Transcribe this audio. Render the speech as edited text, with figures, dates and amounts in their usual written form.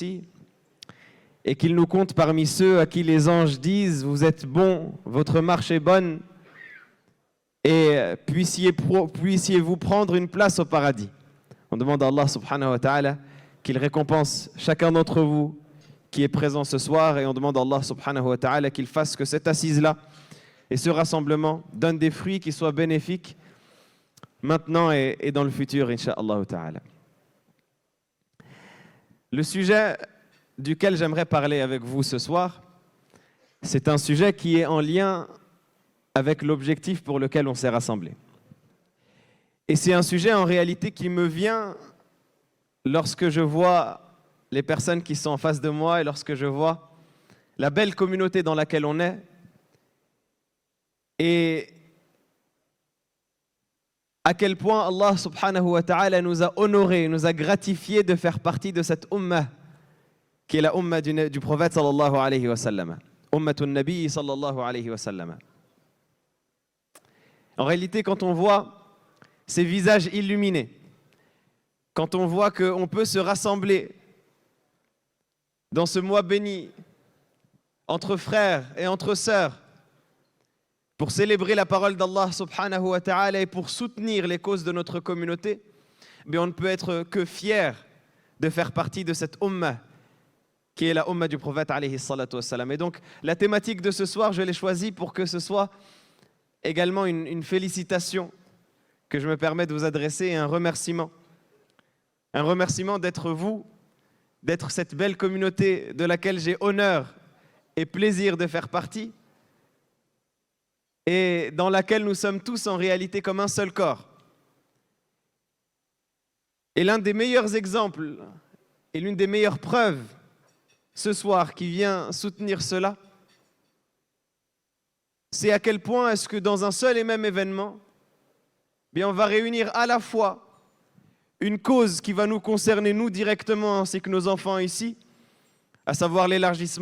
ici et qu'il nous compte parmi ceux à qui les anges disent « Vous êtes bons, votre marche est bonne et puissiez-vous prendre une place au paradis. » On demande à Allah subhanahu wa ta'ala qu'il récompense chacun d'entre vous qui est présent ce soir et on demande à Allah subhanahu wa ta'ala qu'il fasse que cette assise-là et ce rassemblement donne des fruits qui soient bénéfiques maintenant et dans le futur, incha'Allah ta'ala. Le sujet duquel j'aimerais parler avec vous ce soir, c'est un sujet qui est en lien avec l'objectif pour lequel on s'est rassemblés. Et c'est un sujet en réalité qui me vient lorsque je vois les personnes qui sont en face de moi et lorsque je vois la belle communauté dans laquelle on est et à quel point Allah subhanahu wa ta'ala nous a honorés, nous a gratifiés de faire partie de cette ummah qui est la ummah du prophète sallallahu alayhi wa sallam, ummatun nabi sallallahu alayhi wa sallam. En réalité, quand on voit ces visages illuminés, quand on voit qu'on peut se rassembler dans ce mois béni entre frères et entre sœurs pour célébrer la parole d'Allah subhanahu wa ta'ala et pour soutenir les causes de notre communauté, mais on ne peut être que fier de faire partie de cette ummah qui est la ummah du prophète alayhi salatu wassalam. Et donc la thématique de ce soir, je l'ai choisie pour que ce soit également une félicitation que je me permets de vous adresser et un remerciement d'être vous, d'être cette belle communauté de laquelle j'ai honneur et plaisir de faire partie et dans laquelle nous sommes tous en réalité comme un seul corps. Et l'un des meilleurs exemples et l'une des meilleures preuves ce soir qui vient soutenir cela, c'est à quel point est-ce que dans un seul et même événement, bien on va réunir à la fois une cause qui va nous concerner nous directement ainsi que nos enfants ici, à savoir l'élargissement